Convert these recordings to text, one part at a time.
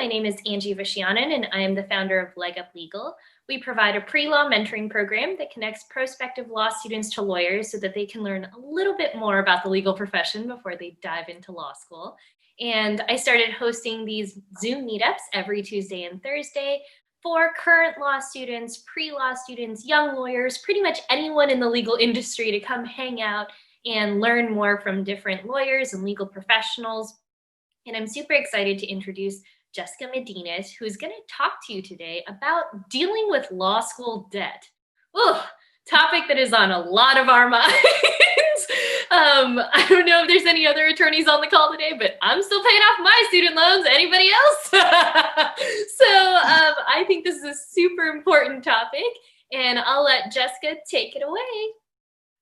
name is Angie Vishianen, and I am the founder of Leg Up Legal. We provide a pre-law mentoring program that connects prospective law students to lawyers so that they can learn a little bit more about the legal profession before they dive into law school. And I started hosting these Zoom meetups every Tuesday and Thursday for current law students, pre-law students, young lawyers, pretty much anyone in the legal industry to come hang out and learn more from different lawyers and legal professionals. And I'm super excited to introduce Jessica Medina, who's going to talk to you today about dealing with law school debt. Ooh, topic that is on a lot of our minds. I don't know if there's any other attorneys on the call today, but I'm still paying off my student loans. Anybody else? I think this is a super important topic, and I'll let Jessica take it away.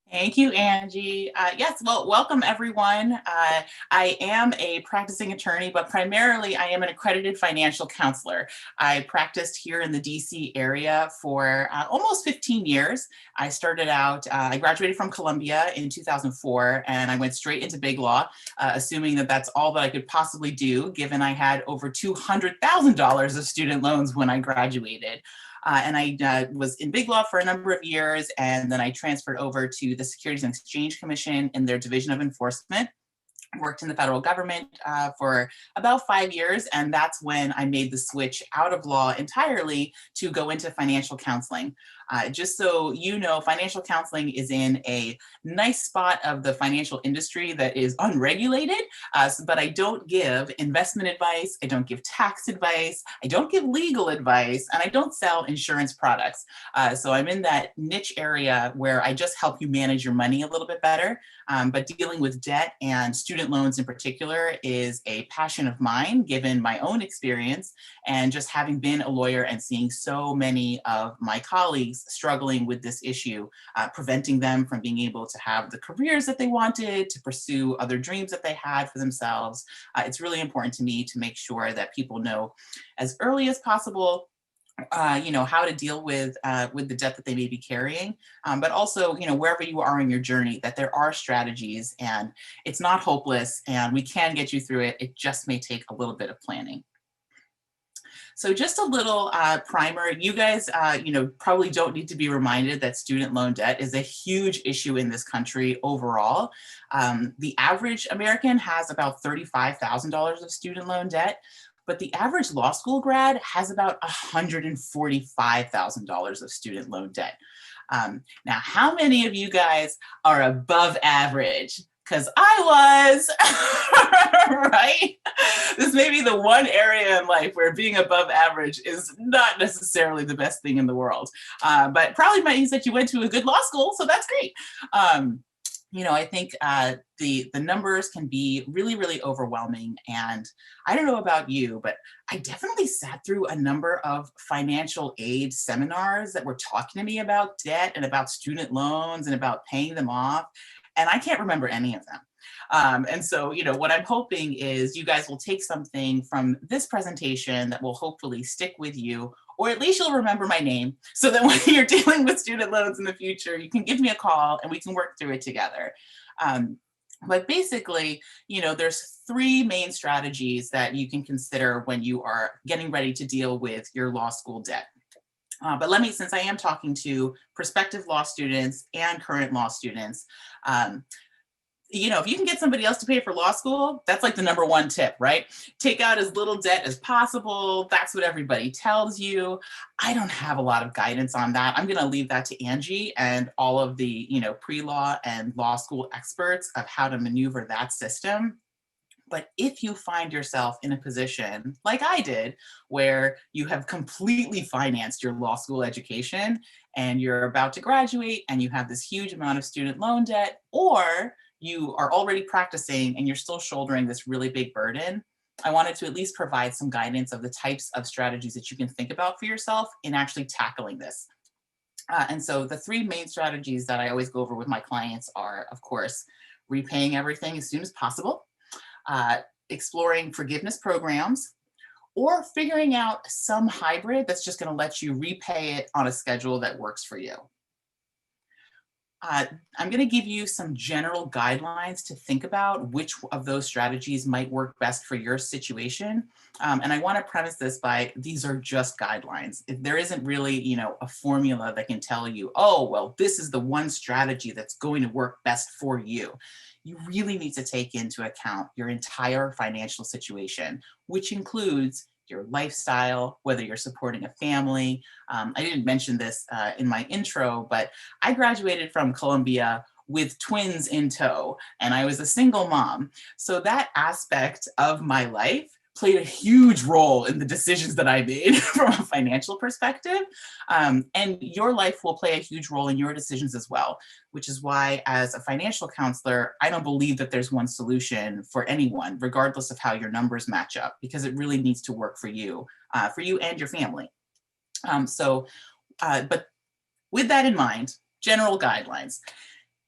Thank you, Angie. Yes, well, welcome everyone. I am a practicing attorney, but primarily I am an accredited financial counselor. I practiced here in the DC area for almost 15 years. I started out, I graduated from Columbia in 2004, and I went straight into Biglaw, assuming that that's all that I could possibly do, given I had over $200,000 of student loans when I graduated. And I was in Biglaw for a number of years, and then I transferred over to the Securities and Exchange Commission in their Division of Enforcement. Worked in the federal government for about 5 years, and that's when I made the switch out of law entirely to go into financial counseling. Just so you know, financial counseling is in a nice spot of the financial industry that is unregulated, but I don't give investment advice, I don't give tax advice, I don't give legal advice, and I don't sell insurance products. So I'm in that niche area where I just help you manage your money a little bit better. But dealing with debt and student loans in particular is a passion of mine, given my own experience and just having been a lawyer and seeing so many of my colleagues struggling with this issue, preventing them from being able to have the careers that they wanted, to pursue other dreams that they had for themselves. It's really important to me to make sure that people know as early as possible how to deal with the debt that they may be carrying, but also, wherever you are in your journey, that there are strategies and it's not hopeless and we can get you through it. It just may take a little bit of planning. So just a little primer, you guys, probably don't need to be reminded that student loan debt is a huge issue in this country overall. The average American has about $35,000 of student loan debt, but the average law school grad has about $145,000 of student loan debt. Now, how many of you guys are above average? Because I was, right? This may be the one area in life where being above average is not necessarily the best thing in the world, but probably means that you went to a good law school, so that's great. I think the numbers can be really, really overwhelming. And I don't know about you, but I definitely sat through a number of financial aid seminars that were talking to me about debt and about student loans and about paying them off. And I can't remember any of them. And so, what I'm hoping is you guys will take something from this presentation that will hopefully stick with you, or at least you'll remember my name, so that when you're dealing with student loans in the future, you can give me a call and we can work through it together. But basically, there's three main strategies that you can consider when you are getting ready to deal with your law school debt. But since I am talking to prospective law students and current law students, if you can get somebody else to pay for law school, that's like the number one tip, right? Take out as little debt as possible. That's what everybody tells you. I don't have a lot of guidance on that. I'm going to leave that to Angie and all of the, pre-law and law school experts of how to maneuver that system. But if you find yourself in a position like I did, where you have completely financed your law school education and you're about to graduate and you have this huge amount of student loan debt, or you are already practicing and you're still shouldering this really big burden, I wanted to at least provide some guidance of the types of strategies that you can think about for yourself in actually tackling this. And so the three main strategies that I always go over with my clients are, of course, repaying everything as soon as possible, exploring forgiveness programs, or figuring out some hybrid that's just going to let you repay it on a schedule that works for you. I'm going to give you some general guidelines to think about which of those strategies might work best for your situation. And I want to premise this by these are just guidelines. If there isn't really, a formula that can tell you, oh, well, this is the one strategy that's going to work best for you. You really need to take into account your entire financial situation, which includes your lifestyle, whether you're supporting a family. I didn't mention this in my intro, but I graduated from Columbia with twins in tow, and I was a single mom. So that aspect of my life played a huge role in the decisions that I made from a financial perspective. And your life will play a huge role in your decisions as well, which is why as a financial counselor, I don't believe that there's one solution for anyone, regardless of how your numbers match up, because it really needs to work for you and your family. But with that in mind, general guidelines.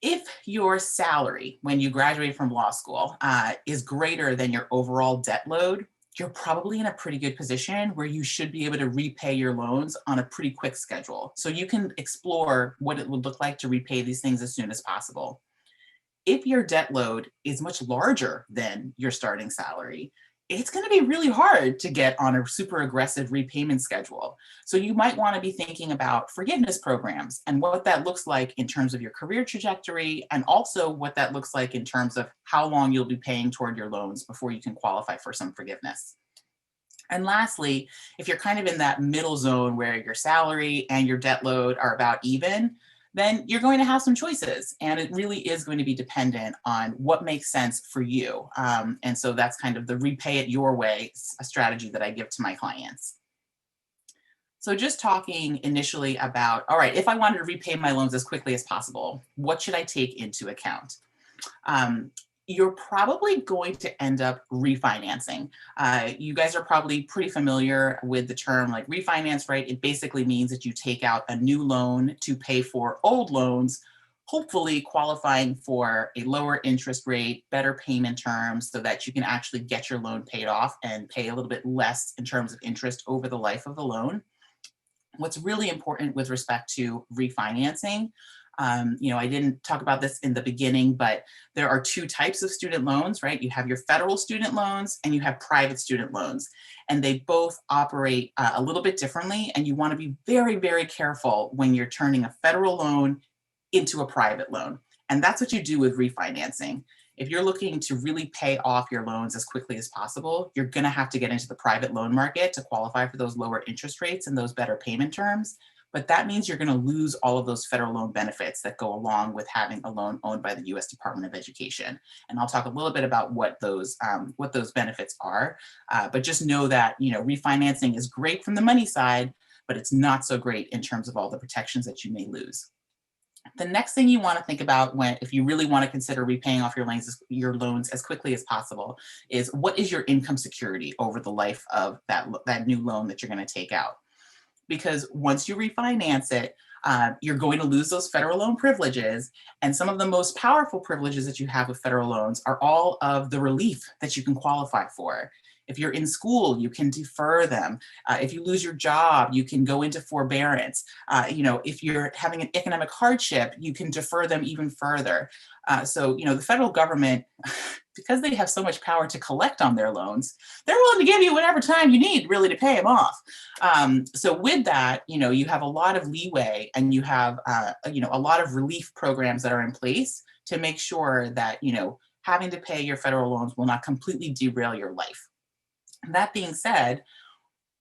If your salary when you graduate from law school is greater than your overall debt load, you're probably in a pretty good position where you should be able to repay your loans on a pretty quick schedule. So you can explore what it would look like to repay these things as soon as possible. If your debt load is much larger than your starting salary, it's going to be really hard to get on a super aggressive repayment schedule. So you might want to be thinking about forgiveness programs and what that looks like in terms of your career trajectory, and also what that looks like in terms of how long you'll be paying toward your loans before you can qualify for some forgiveness. And lastly, if you're kind of in that middle zone where your salary and your debt load are about even, then you're going to have some choices, and it really is going to be dependent on what makes sense for you. And so that's kind of the repay it your way, a strategy that I give to my clients. So just talking initially about, all right, if I wanted to repay my loans as quickly as possible, what should I take into account? You're probably going to end up refinancing. You guys are probably pretty familiar with the term like refinance, right? It basically means that you take out a new loan to pay for old loans, hopefully qualifying for a lower interest rate, better payment terms, so that you can actually get your loan paid off and pay a little bit less in terms of interest over the life of the loan. What's really important with respect to refinancing, I didn't talk about this in the beginning, but there are two types of student loans, right? You have your federal student loans and you have private student loans, and they both operate a little bit differently. And you want to be very, very careful when you're turning a federal loan into a private loan. And that's what you do with refinancing. If you're looking to really pay off your loans as quickly as possible, you're going to have to get into the private loan market to qualify for those lower interest rates and those better payment terms. But that means you're going to lose all of those federal loan benefits that go along with having a loan owned by the U.S. Department of Education. And I'll talk a little bit about what those benefits are. But just know that, refinancing is great from the money side, but it's not so great in terms of all the protections that you may lose. The next thing you want to think about if you really want to consider repaying off your loans as quickly as possible is, what is your income security over the life of that new loan that you're going to take out? Because once you refinance it, you're going to lose those federal loan privileges. And some of the most powerful privileges that you have with federal loans are all of the relief that you can qualify for. If you're in school, you can defer them. If you lose your job, you can go into forbearance. If you're having an economic hardship, you can defer them even further. So the federal government, because they have so much power to collect on their loans, they're willing to give you whatever time you need really to pay them off. So with that, you have a lot of leeway, and you have, a lot of relief programs that are in place to make sure that, having to pay your federal loans will not completely derail your life. That being said,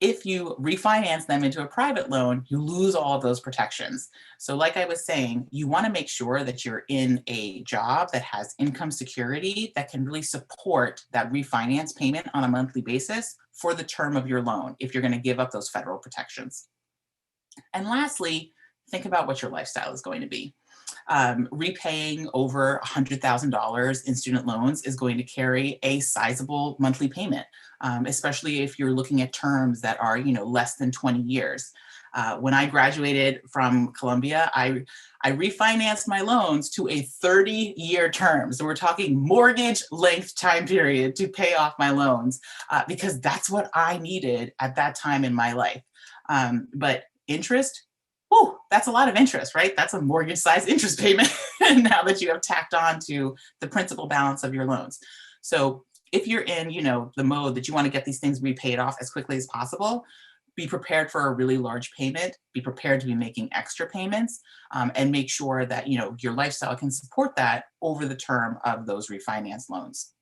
if you refinance them into a private loan, you lose all of those protections. So like I was saying, you want to make sure that you're in a job that has income security that can really support that refinance payment on a monthly basis for the term of your loan, if you're going to give up those federal protections. And lastly, think about what your lifestyle is going to be. Repaying over $100,000 in student loans is going to carry a sizable monthly payment, especially if you're looking at terms that are, less than 20 years. When I graduated from Columbia, I refinanced my loans to a 30-year term. So we're talking mortgage length time period to pay off my loans, because that's what I needed at that time in my life. But interest, that's a lot of interest, right? That's a mortgage-sized interest payment now that you have tacked on to the principal balance of your loans. So if you're in, the mode that you want to get these things repaid off as quickly as possible, be prepared for a really large payment, be prepared to be making extra payments, and make sure that, your lifestyle can support that over the term of those refinance loans.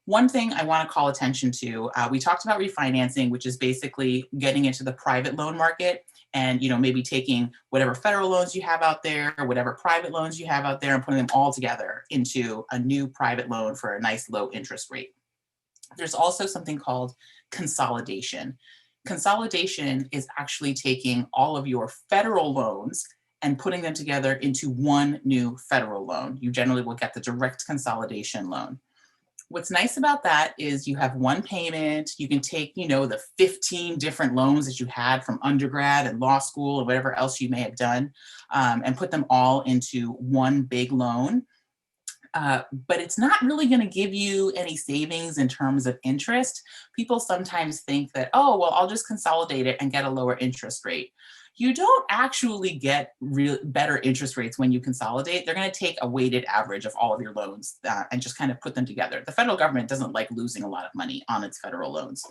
One thing I want to call attention to, we talked about refinancing, which is basically getting into the private loan market and, maybe taking whatever federal loans you have out there, or whatever private loans you have out there and putting them all together into a new private loan for a nice low interest rate. There's also something called consolidation. Consolidation is actually taking all of your federal loans and putting them together into one new federal loan. You generally will get the direct consolidation loan. What's nice about that is you have one payment. You can take, the 15 different loans that you had from undergrad and law school or whatever else you may have done, and put them all into one big loan. But it's not really going to give you any savings in terms of interest. People sometimes think that, oh, well, I'll just consolidate it and get a lower interest rate. You don't actually get better interest rates when you consolidate. They're going to take a weighted average of all of your loans and just kind of put them together. The federal government doesn't like losing a lot of money on its federal loans.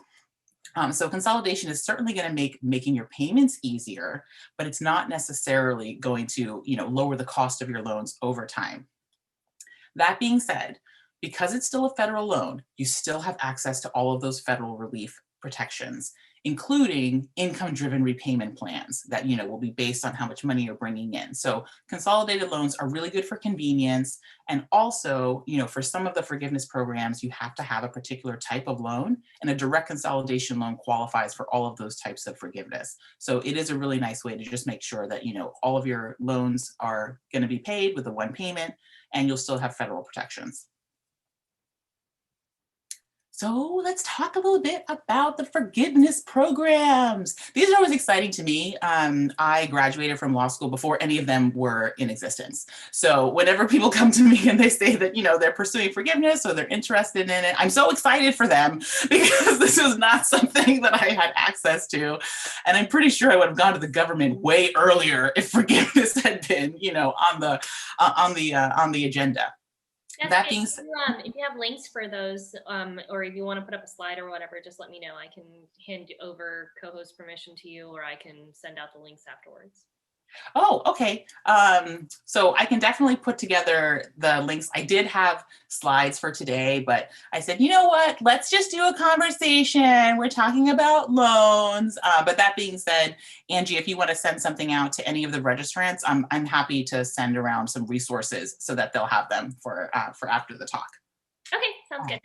So consolidation is certainly going to make making your payments easier, but it's not necessarily going to, lower the cost of your loans over time. That being said, because it's still a federal loan, you still have access to all of those federal relief protections, including income-driven repayment plans that, will be based on how much money you're bringing in. So consolidated loans are really good for convenience. And also, for some of the forgiveness programs, you have to have a particular type of loan, and a direct consolidation loan qualifies for all of those types of forgiveness. So it is a really nice way to just make sure that, all of your loans are going to be paid with a one payment, and you'll still have federal protections. So let's talk a little bit about the forgiveness programs. These are always exciting to me. I graduated from law school before any of them were in existence. So whenever people come to me and they say that, they're pursuing forgiveness or they're interested in it, I'm so excited for them because this is not something that I had access to. And I'm pretty sure I would have gone to the government way earlier if forgiveness had been, on the agenda. Yes, That being said, if you have links for those, or if you want to put up a slide or whatever, just let me know. I can hand over co-host permission to you, or I can send out the links afterwards. Oh, okay. So I can definitely put together the links. I did have slides for today, but I said, you know what, let's just do a conversation. We're talking about loans. But that being said, Angie, if you want to send something out to any of the registrants, I'm happy to send around some resources so that they'll have them for after the talk. Okay, sounds good.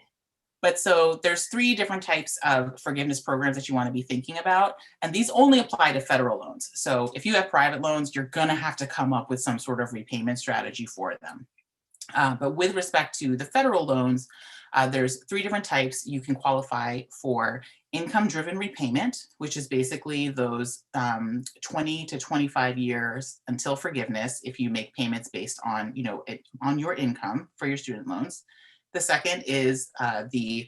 But so there's 3 different types of forgiveness programs that you want to be thinking about. And these only apply to federal loans. So if you have private loans, you're going to have to come up with some sort of repayment strategy for them. But with respect to the federal loans, there's 3 different types. You can qualify for income-driven repayment, which is basically those 20 to 25 years until forgiveness if you make payments based on, on your income for your student loans. The second is the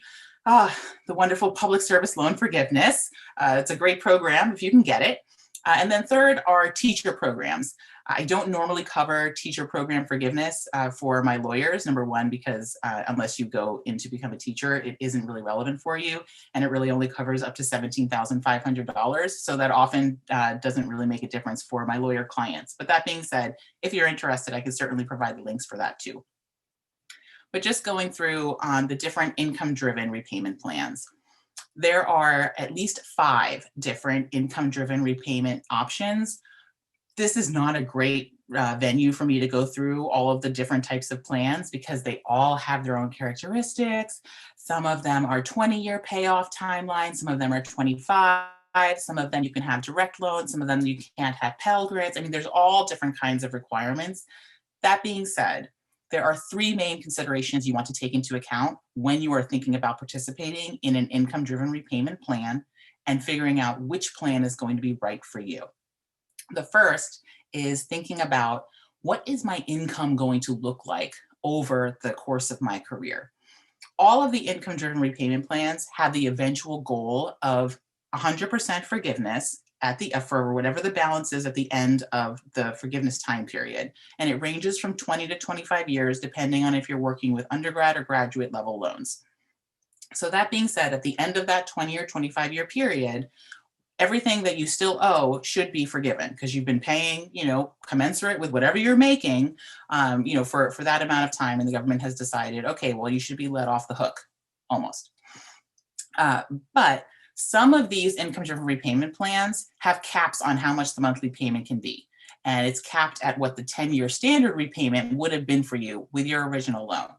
wonderful public service loan forgiveness. It's a great program if you can get it. And then third are teacher programs. I don't normally cover teacher program forgiveness for my lawyers, number one, because unless you go in to become a teacher, it isn't really relevant for you. And it really only covers up to $17,500. So that often doesn't really make a difference for my lawyer clients. But that being said, if you're interested, I can certainly provide the links for that too. But just going through on the different income-driven repayment plans. There are at least 5 different income-driven repayment options. This is not a great venue for me to go through all of the different types of plans because they all have their own characteristics. Some of them are 20-year payoff timelines, some of them are 25. Some of them you can have direct loans, some of them you can't have Pell Grants. I mean, there's all different kinds of requirements. That being said, there are 3 main considerations you want to take into account when you are thinking about participating in an income-driven repayment plan and figuring out which plan is going to be right for you. The first is thinking about what is my income going to look like over the course of my career. All of the income-driven repayment plans have the eventual goal of 100% forgiveness for whatever the balance is at the end of the forgiveness time period. And it ranges from 20 to 25 years, depending on if you're working with undergrad or graduate level loans. So that being said, at the end of that 20 or 25-year period, everything that you still owe should be forgiven because you've been paying, commensurate with whatever you're making, for that amount of time. And the government has decided, okay, well, you should be let off the hook almost. But some of these income-driven repayment plans have caps on how much the monthly payment can be. And it's capped at what the 10-year standard repayment would have been for you with your original loan.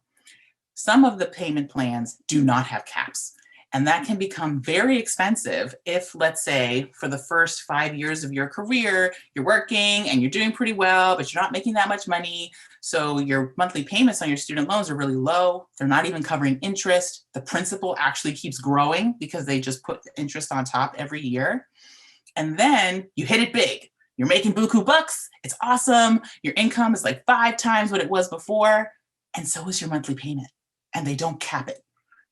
Some of the payment plans do not have caps. And that can become very expensive if, let's say, for the first 5 years of your career, you're working and you're doing pretty well, but you're not making that much money. So your monthly payments on your student loans are really low. They're not even covering interest. The principal actually keeps growing because they just put the interest on top every year. And then you hit it big. You're making buku bucks. It's awesome. Your income is like 5 times what it was before. And so is your monthly payment. And they don't cap it.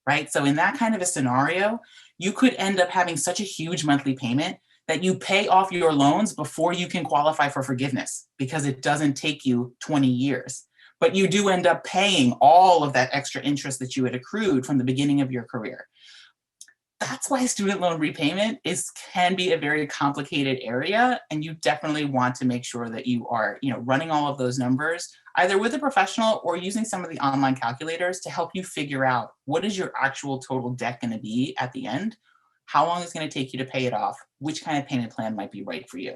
Right? So in that kind of a scenario, you could end up having such a huge monthly payment that you pay off your loans before you can qualify for forgiveness because it doesn't take you 20 years. But you do end up paying all of that extra interest that you had accrued from the beginning of your career. That's why student loan repayment can be a very complicated area, and you definitely want to make sure that you are, running all of those numbers either with a professional or using some of the online calculators to help you figure out what is your actual total debt going to be at the end, how long it's going to take you to pay it off, which kind of payment plan might be right for you.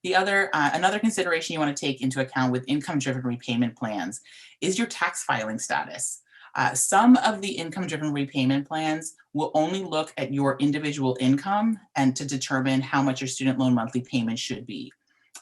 Another consideration you want to take into account with income-driven repayment plans is your tax filing status. Some of the income-driven repayment plans will only look at your individual income and to determine how much your student loan monthly payment should be.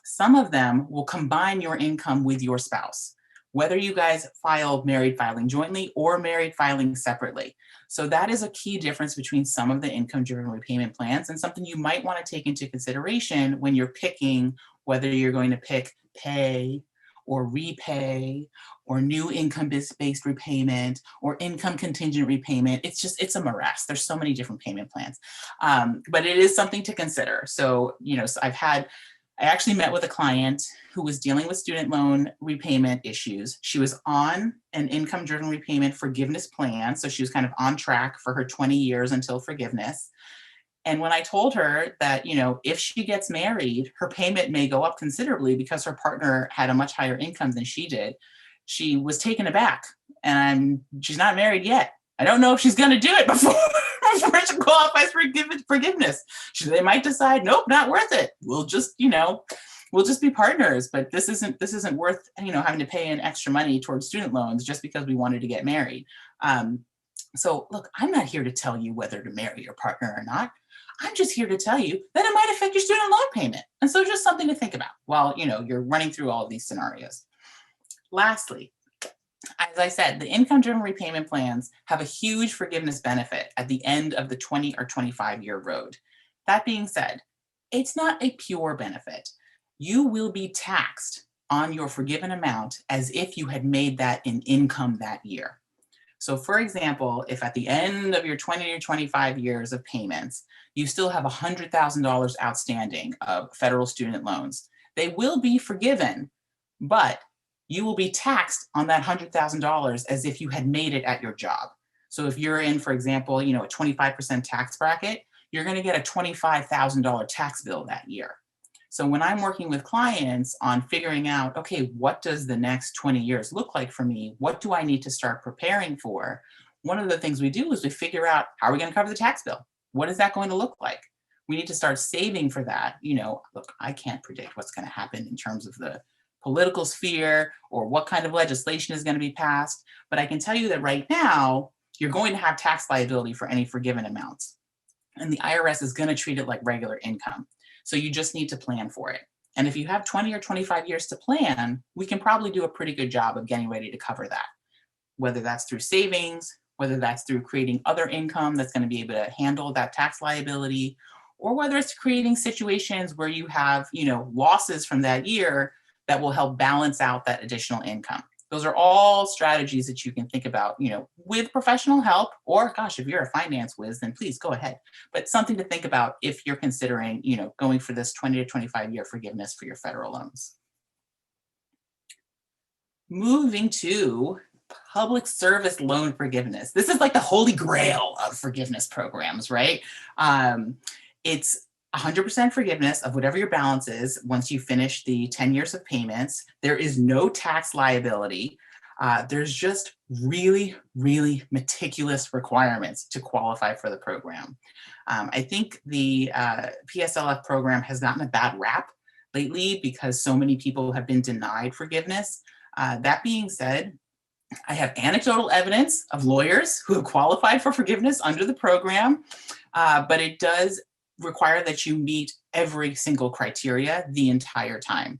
Some of them will combine your income with your spouse, whether you guys file married filing jointly or married filing separately. So that is a key difference between some of the income-driven repayment plans and something you might want to take into consideration when you're picking whether you're going to pick pay or repay or new income-based repayment or income contingent repayment. It's a morass. There's so many different payment plans, but it is something to consider. So, I actually met with a client who was dealing with student loan repayment issues. She was on an income-driven repayment forgiveness plan. So she was kind of on track for her 20 years until forgiveness. And when I told her that, if she gets married, her payment may go up considerably because her partner had a much higher income than she did, she was taken aback. And she's not married yet. I don't know if she's going to do it before she qualifies for forgiveness. They might decide, nope, not worth it. We'll just be partners. But this isn't worth, having to pay in extra money towards student loans just because we wanted to get married. So look, I'm not here to tell you whether to marry your partner or not. I'm just here to tell you that it might affect your student loan payment. And so just something to think about while, you're running through all of these scenarios. Lastly, as I said, the income-driven repayment plans have a huge forgiveness benefit at the end of the 20 or 25-year road. That being said, it's not a pure benefit. You will be taxed on your forgiven amount as if you had made that in income that year. So for example, if at the end of your 20 or 25 years of payments, you still have $100,000 outstanding of federal student loans, they will be forgiven, but you will be taxed on that $100,000 as if you had made it at your job. So if you're in, for example, a 25% tax bracket, you're going to get a $25,000 tax bill that year. So when I'm working with clients on figuring out, okay, what does the next 20 years look like for me? What do I need to start preparing for? One of the things we do is we figure out, how are we going to cover the tax bill? What is that going to look like? We need to start saving for that. Look, I can't predict what's going to happen in terms of the political sphere or what kind of legislation is going to be passed. But I can tell you that right now, you're going to have tax liability for any forgiven amounts. And the IRS is going to treat it like regular income. So you just need to plan for it. And if you have 20 or 25 years to plan, we can probably do a pretty good job of getting ready to cover that. Whether that's through savings, whether that's through creating other income that's going to be able to handle that tax liability, or whether it's creating situations where you have, losses from that year that will help balance out that additional income. Those are all strategies that you can think about, with professional help, or gosh, if you're a finance whiz, then please go ahead. But something to think about if you're considering, going for this 20 to 25 year forgiveness for your federal loans. Moving to public service loan forgiveness. This is like the holy grail of forgiveness programs, right? It's 100% forgiveness of whatever your balance is once you finish the 10 years of payments. There is no tax liability. There's just really, really meticulous requirements to qualify for the program. I think the PSLF program has gotten a bad rap lately because so many people have been denied forgiveness. That being said, I have anecdotal evidence of lawyers who have qualified for forgiveness under the program, but it does require that you meet every single criteria the entire time.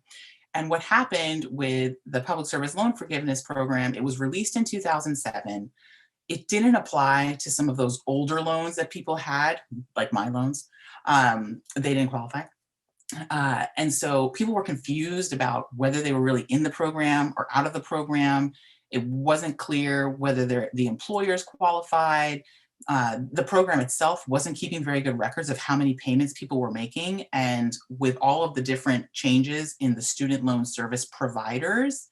And what happened with the Public Service Loan Forgiveness Program, it was released in 2007. It didn't apply to some of those older loans that people had, like my loans. They didn't qualify. And so people were confused about whether they were really in the program or out of the program. It wasn't clear whether the employers qualified. The program itself wasn't keeping very good records of how many payments people were making. And with all of the different changes in the student loan service providers,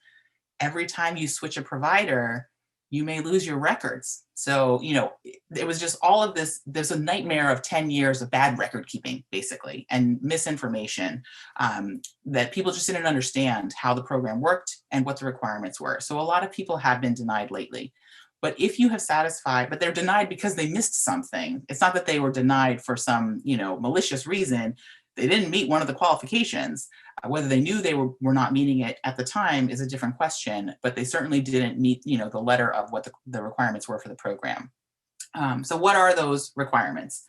every time you switch a provider, you may lose your records. So, it was just all of this. There's a nightmare of 10 years of bad record keeping, basically, and misinformation that people just didn't understand how the program worked and what the requirements were. So a lot of people have been denied lately. But if you have satisfied, but they're denied because they missed something. It's not that they were denied for some, malicious reason. They didn't meet one of the qualifications. Whether they knew they were not meeting it at the time is a different question, but they certainly didn't meet, the letter of what the requirements were for the program. So what are those requirements?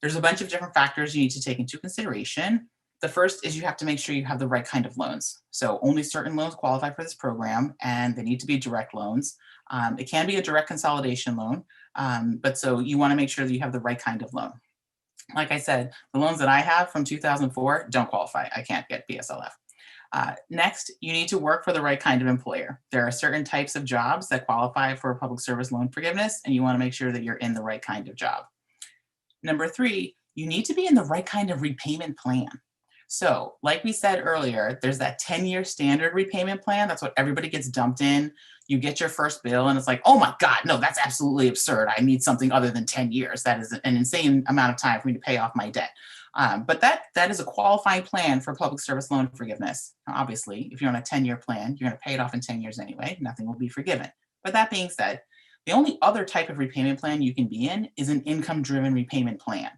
There's a bunch of different factors you need to take into consideration. The first is you have to make sure you have the right kind of loans. So only certain loans qualify for this program, and they need to be direct loans. It can be a direct consolidation loan, but so you want to make sure that you have the right kind of loan. Like I said, the loans that I have from 2004 don't qualify. I can't get PSLF. Next, you need to work for the right kind of employer. There are certain types of jobs that qualify for public service loan forgiveness, and you want to make sure that you're in the right kind of job. Number 3, you need to be in the right kind of repayment plan. So like we said earlier, there's that 10-year standard repayment plan. That's what everybody gets dumped in. You get your first bill and it's like, oh my God, no, that's absolutely absurd. I need something other than 10 years. That is an insane amount of time for me to pay off my debt. But that is a qualifying plan for public service loan forgiveness. Now, obviously, if you're on a 10-year plan, you're going to pay it off in 10 years anyway. Nothing will be forgiven. But that being said, the only other type of repayment plan you can be in is an income-driven repayment plan.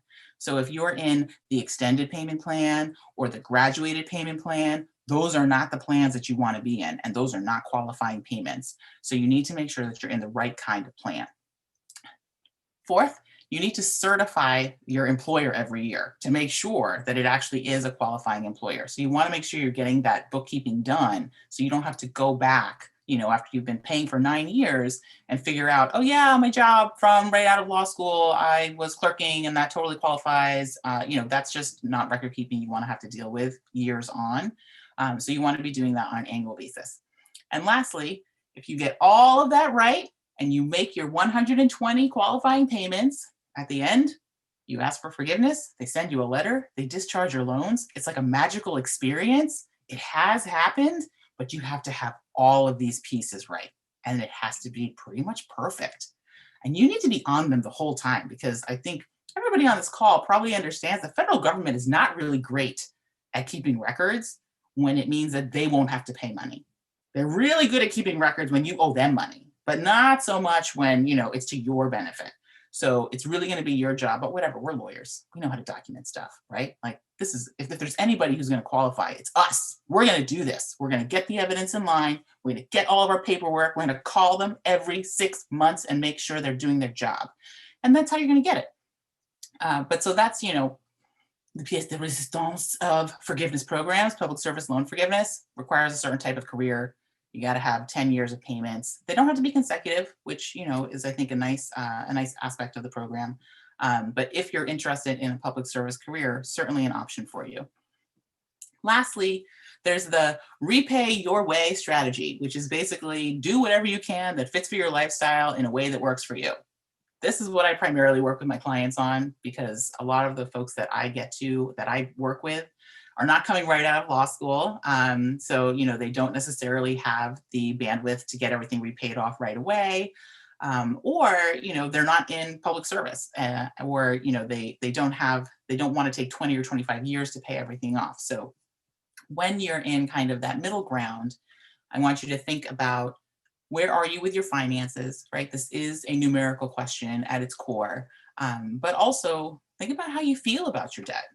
So if you're in the extended payment plan or the graduated payment plan, those are not the plans that you want to be in, and those are not qualifying payments. So you need to make sure that you're in the right kind of plan. Fourth, you need to certify your employer every year to make sure that it actually is a qualifying employer. So you want to make sure you're getting that bookkeeping done so you don't have to go back, after you've been paying for 9 years and figure out, oh yeah, my job from right out of law school, I was clerking and that totally qualifies. That's just not record keeping you want to have to deal with years on. So you want to be doing that on an annual basis. And lastly, if you get all of that right and you make your 120 qualifying payments, at the end, you ask for forgiveness, they send you a letter, they discharge your loans. It's like a magical experience. It has happened, but you have to have all of these pieces right. And it has to be pretty much perfect. And you need to be on them the whole time, because I think everybody on this call probably understands the federal government is not really great at keeping records when it means that they won't have to pay money. They're really good at keeping records when you owe them money, but not so much when, it's to your benefit. So it's really going to be your job, but whatever, we're lawyers. We know how to document stuff, right? Like this is, if there's anybody who's going to qualify, it's us. We're going to do this. We're going to get the evidence in line. We're going to get all of our paperwork. We're going to call them every 6 months and make sure they're doing their job. And that's how you're going to get it. But so that's, the pièce de résistance of forgiveness programs. Public service loan forgiveness requires a certain type of career. You got to have 10 years of payments. They don't have to be consecutive, which, is, I think, a nice aspect of the program. But if you're interested in a public service career, certainly an option for you. Lastly, there's the repay your way strategy, which is basically do whatever you can that fits for your lifestyle in a way that works for you. This is what I primarily work with my clients on, because a lot of the folks that I work with are not coming right out of law school. So, they don't necessarily have the bandwidth to get everything repaid off right away. Or, they're not in public service, or, they don't want to take 20 or 25 years to pay everything off. So when you're in kind of that middle ground, I want you to think about, where are you with your finances, right? This is a numerical question at its core, but also think about how you feel about your debt.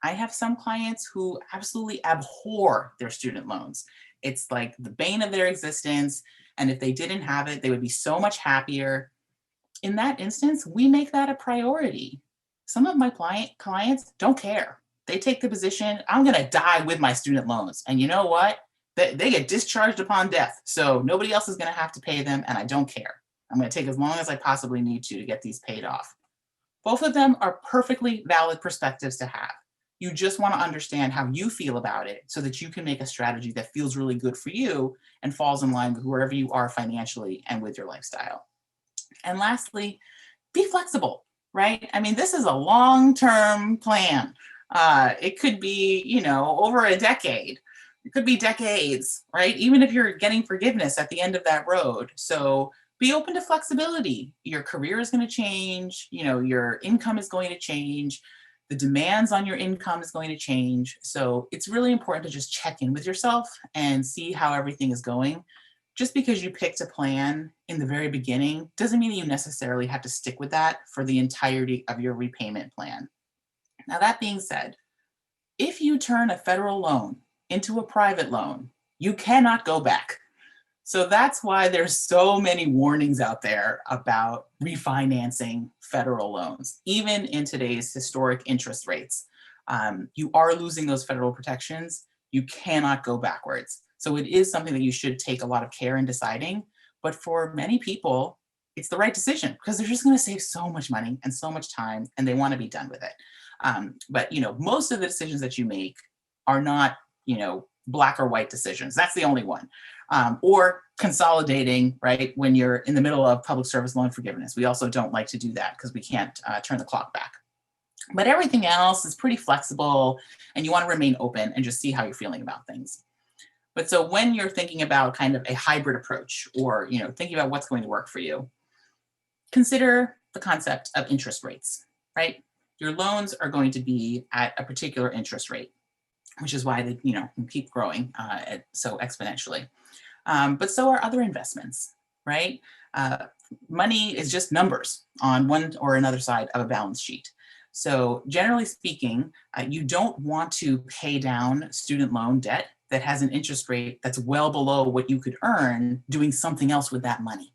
I have some clients who absolutely abhor their student loans. It's like the bane of their existence. And if they didn't have it, they would be so much happier. In that instance, we make that a priority. Some of my clients don't care. They take the position, I'm going to die with my student loans. And you know what? They get discharged upon death. So nobody else is going to have to pay them, and I don't care. I'm going to take as long as I possibly need to get these paid off. Both of them are perfectly valid perspectives to have. You just want to understand how you feel about it so that you can make a strategy that feels really good for you and falls in line with wherever you are financially and with your lifestyle. And lastly, be flexible, right? I mean, this is a long-term plan. It could be, over a decade. It could be decades, right? Even if you're getting forgiveness at the end of that road. So be open to flexibility. Your career is going to change. Your income is going to change. The demands on your income is going to change. So it's really important to just check in with yourself and see how everything is going. Just because you picked a plan in the very beginning doesn't mean that you necessarily have to stick with that for the entirety of your repayment plan. Now, that being said, if you turn a federal loan into a private loan, you cannot go back. So that's why there's so many warnings out there about refinancing federal loans, even in today's historic interest rates. You are losing those federal protections. You cannot go backwards. So it is something that you should take a lot of care in deciding. But for many people, it's the right decision because they're just going to save so much money and so much time, and they want to be done with it. But most of the decisions that you make are not, black or white decisions. That's the only one. Or consolidating, right, when you're in the middle of public service loan forgiveness. We also don't like to do that because we can't turn the clock back. But everything else is pretty flexible, and you want to remain open and just see how you're feeling about things. But so when you're thinking about kind of a hybrid approach, or thinking about what's going to work for you, consider the concept of interest rates, right? Your loans are going to be at a particular interest rate, which is why they keep growing so exponentially. But so are other investments, right? Money is just numbers on one or another side of a balance sheet. So generally speaking, you don't want to pay down student loan debt that has an interest rate that's well below what you could earn doing something else with that money.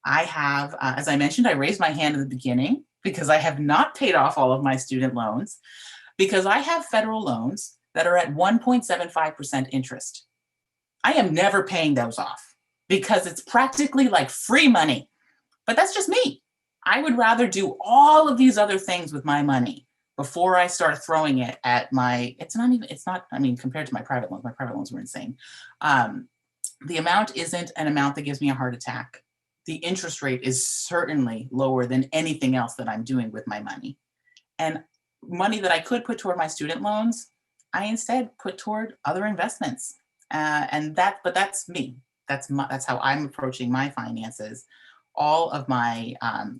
I have, as I mentioned, I raised my hand at the beginning because I have not paid off all of my student loans, because I have federal loans that are at 1.75% interest. I am never paying those off because it's practically like free money. But that's just me. I would rather do all of these other things with my money before I start throwing it at compared to my private loans were insane. The amount isn't an amount that gives me a heart attack. The interest rate is certainly lower than anything else that I'm doing with my money. And money that I could put toward my student loans, I instead put toward other investments. But that's me. That's how I'm approaching my finances. All of my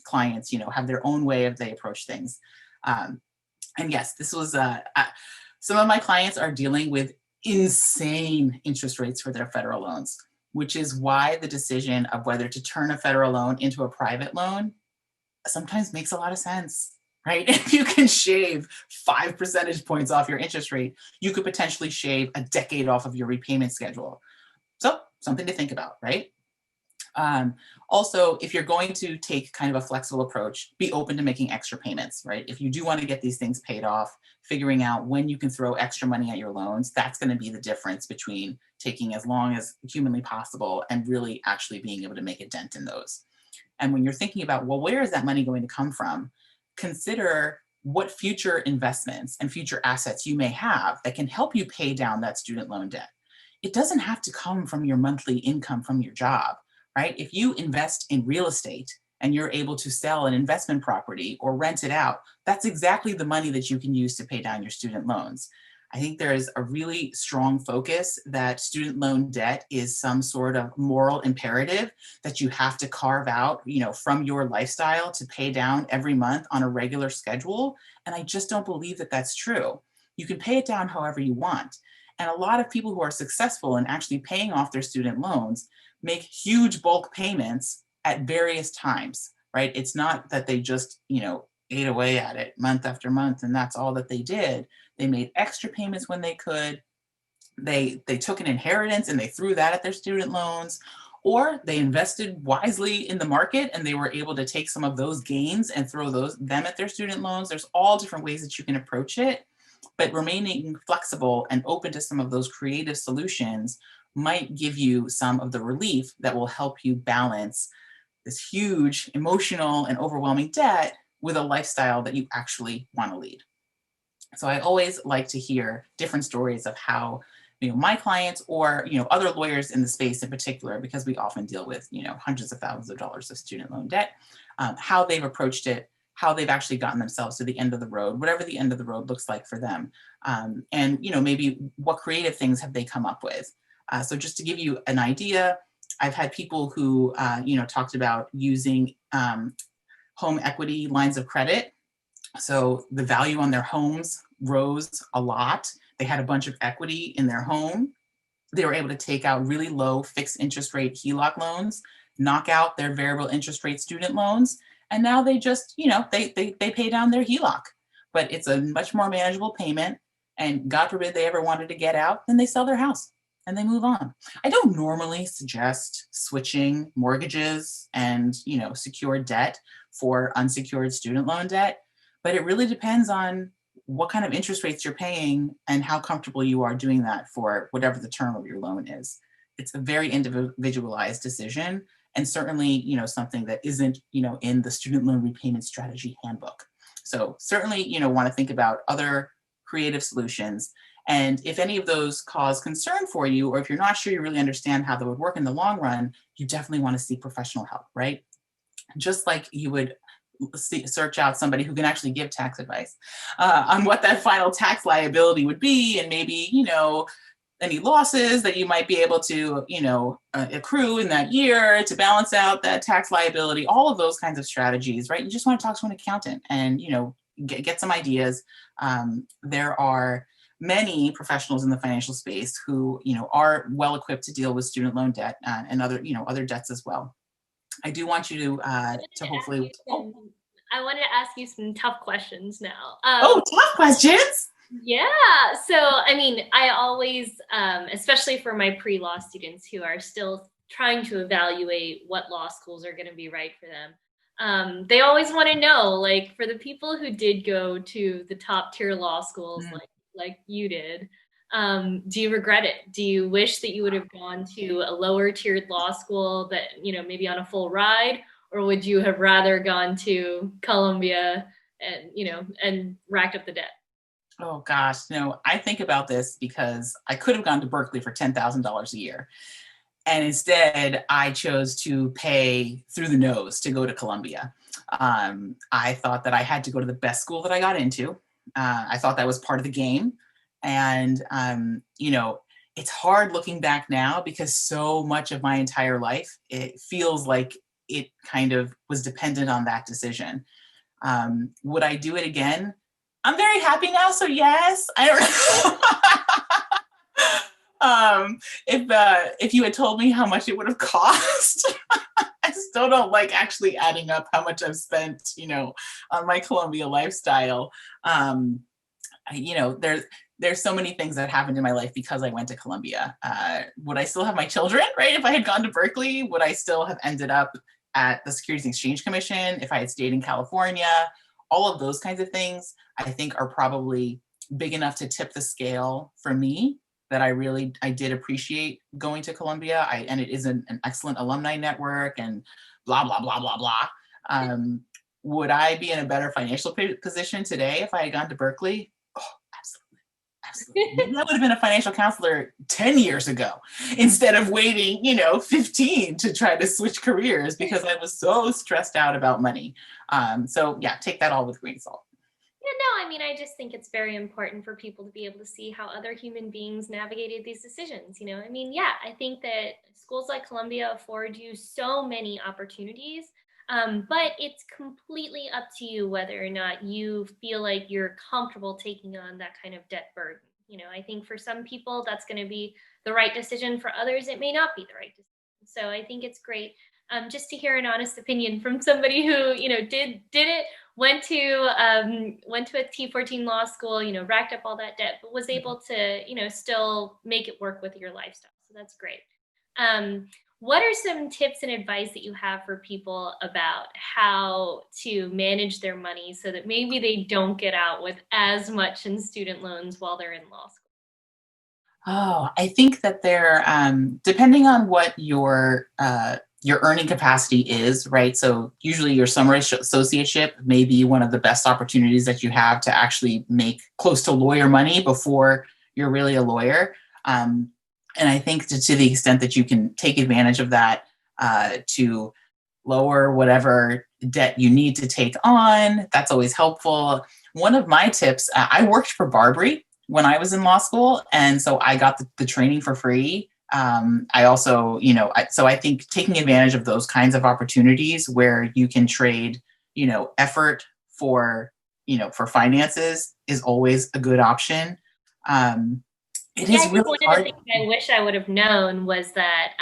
clients, have their own way of they approach things. And yes, this was some of my clients are dealing with insane interest rates for their federal loans, which is why the decision of whether to turn a federal loan into a private loan sometimes makes a lot of sense, right? If you can shave 5 percentage points off your interest rate, you could potentially shave a decade off of your repayment schedule. So something to think about, right? Also, if you're going to take kind of a flexible approach, be open to making extra payments, right? If you do want to get these things paid off, figuring out when you can throw extra money at your loans, that's going to be the difference between taking as long as humanly possible and really actually being able to make a dent in those. And when you're thinking about, well, where is that money going to come from? Consider what future investments and future assets you may have that can help you pay down that student loan debt. It doesn't have to come from your monthly income from your job, right? If you invest in real estate and you're able to sell an investment property or rent it out, that's exactly the money that you can use to pay down your student loans. I think there is a really strong focus that student loan debt is some sort of moral imperative that you have to carve out, from your lifestyle to pay down every month on a regular schedule. And I just don't believe that that's true. You can pay it down however you want. And a lot of people who are successful in actually paying off their student loans make huge bulk payments at various times, right? It's not that they just, ate away at it month after month and that's all that they did. They made extra payments when they could. They took an inheritance and they threw that at their student loans, or they invested wisely in the market and they were able to take some of those gains and throw them at their student loans. There's all different ways that you can approach it, but remaining flexible and open to some of those creative solutions might give you some of the relief that will help you balance this huge emotional and overwhelming debt with a lifestyle that you actually want to lead. So I always like to hear different stories of how, my clients or, other lawyers in the space in particular, because we often deal with, hundreds of thousands of dollars of student loan debt, how they've approached it, how they've actually gotten themselves to the end of the road, whatever the end of the road looks like for them. And, maybe what creative things have they come up with? So just to give you an idea, I've had people who, talked about using home equity lines of credit. So the value on their homes rose a lot. They had a bunch of equity in their home. They were able to take out really low fixed interest rate HELOC loans, knock out their variable interest rate student loans, and now they just, they pay down their HELOC. But it's a much more manageable payment. And God forbid they ever wanted to get out, then they sell their house and they move on. I don't normally suggest switching mortgages and, secured debt for unsecured student loan debt, but it really depends on what kind of interest rates you're paying and how comfortable you are doing that for whatever the term of your loan is. It's a very individualized decision, and certainly, something that isn't, in the student loan repayment strategy handbook. So certainly, want to think about other creative solutions. And if any of those cause concern for you, or if you're not sure you really understand how that would work in the long run, you definitely want to seek professional help, right? Just like you would search out somebody who can actually give tax advice on what that final tax liability would be, and maybe, any losses that you might be able to, accrue in that year to balance out that tax liability, all of those kinds of strategies, right? You just want to talk to an accountant and, get some ideas. There are many professionals in the financial space who, are well equipped to deal with student loan debt and other, other debts as well. I do want you to hopefully. I wanted to ask you some tough questions now. Tough questions? Yeah. So, I always, especially for my pre-law students who are still trying to evaluate what law schools are going to be right for them, they always want to know, like, for the people who did go to the top tier law schools, like you did, do you regret it? Do you wish that you would have gone to a lower tiered law school that, maybe on a full ride, or would you have rather gone to Columbia and, and racked up the debt? Oh gosh, no, I think about this because I could have gone to Berkeley for $10,000 a year. And instead, I chose to pay through the nose to go to Columbia. I thought that I had to go to the best school that I got into. I thought that was part of the game. And, it's hard looking back now because so much of my entire life, it feels like it kind of was dependent on that decision. Would I do it again? I'm very happy now, so yes. I don't if you had told me how much it would have cost, I still don't like actually adding up how much I've spent, on my Columbia lifestyle. There's so many things that happened in my life because I went to Columbia. Would I still have my children, right? If I had gone to Berkeley, would I still have ended up at the Securities and Exchange Commission if I had stayed in California? All of those kinds of things, I think, are probably big enough to tip the scale for me that I did appreciate going to Columbia. And it is an excellent alumni network and blah, blah, blah, blah, blah. would I be in a better financial position today if I had gone to Berkeley? Oh, absolutely. Absolutely. Maybe I would have been a financial counselor 10 years ago instead of waiting, 15 to try to switch careers because I was so stressed out about money. So yeah, take that all with a grain of salt. Yeah, no, I mean, I just think it's very important for people to be able to see how other human beings navigated these decisions. I mean, yeah, I think that schools like Columbia afford you so many opportunities, but it's completely up to you whether or not you feel like you're comfortable taking on that kind of debt burden. I think for some people that's going to be the right decision. For others, it may not be the right decision. So I think it's great just to hear an honest opinion from somebody who did it, went to a T14 law school, racked up all that debt, but was able to, still make it work with your lifestyle. So that's great. What are some tips and advice that you have for people about how to manage their money so that maybe they don't get out with as much in student loans while they're in law school? Oh, I think that they're depending on what your earning capacity is, right? So usually your summer associateship may be one of the best opportunities that you have to actually make close to lawyer money before you're really a lawyer. And I think to the extent that you can take advantage of that to lower whatever debt you need to take on, that's always helpful. One of my tips, I worked for Barbary when I was in law school, and so I got the training for free. I also, so I think taking advantage of those kinds of opportunities where you can trade, effort for finances is always a good option. It Yeah, is I think really one of the hard. things I wish I would have known was that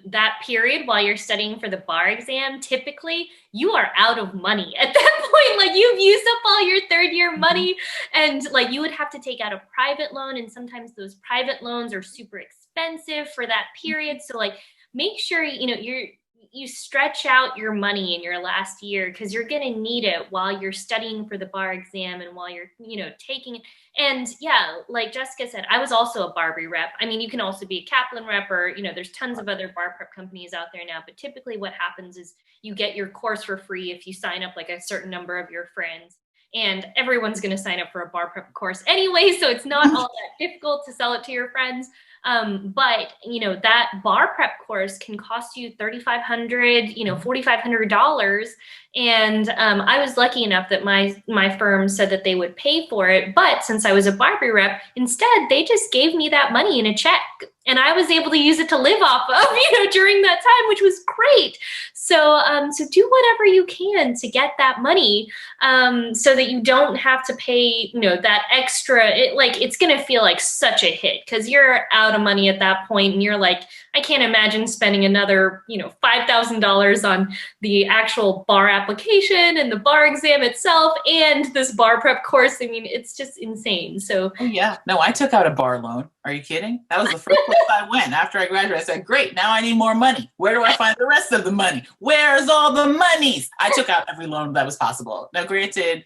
that period while you're studying for the bar exam, typically you are out of money at that point. Like you've used up all your third year money, and like you would have to take out a private loan, and sometimes those private loans are super expensive for that period. So like make sure you stretch out your money in your last year because you're going to need it while you're studying for the bar exam and while you're taking it. And yeah, like Jessica said, I was also a Barbary rep. I mean, you can also be a Kaplan rep, or there's tons of other bar prep companies out there now, but typically what happens is you get your course for free if you sign up like a certain number of your friends, and everyone's going to sign up for a bar prep course anyway, so it's not all that difficult to sell it to your friends. But that bar prep course can cost you $3,500, $4,500. And I was lucky enough that my firm said that they would pay for it. But since I was a Barbary rep, instead they just gave me that money in a check, and I was able to use it to live off of, during that time, which was great. So, so do whatever you can to get that money, so that you don't have to pay, that extra. It's going to feel like such a hit because you're out of money at that point, and you're like, I can't imagine spending another, $5,000 on the actual bar application and the bar exam itself and this bar prep course. I mean, it's just insane. So Oh yeah, no, I took out a bar loan. Are you kidding? That was the first place I went after I graduated. I said, great, now I need more money. Where do I find the rest of the money? Where's all the monies? I took out every loan that was possible. Now, granted,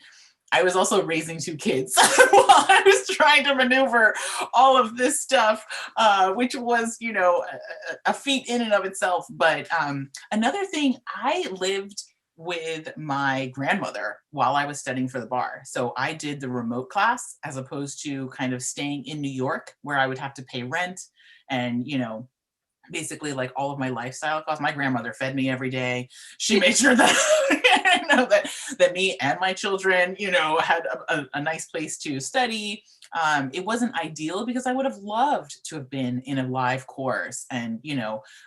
I was also raising two kids while I was trying to maneuver all of this stuff, which was, a feat in and of itself. But another thing, I lived with my grandmother while I was studying for the bar. So I did the remote class as opposed to kind of staying in New York where I would have to pay rent and, basically like all of my lifestyle costs. My grandmother fed me every day. She made sure that that me and my children, had a nice place to study. It wasn't ideal because I would have loved to have been in a live course and,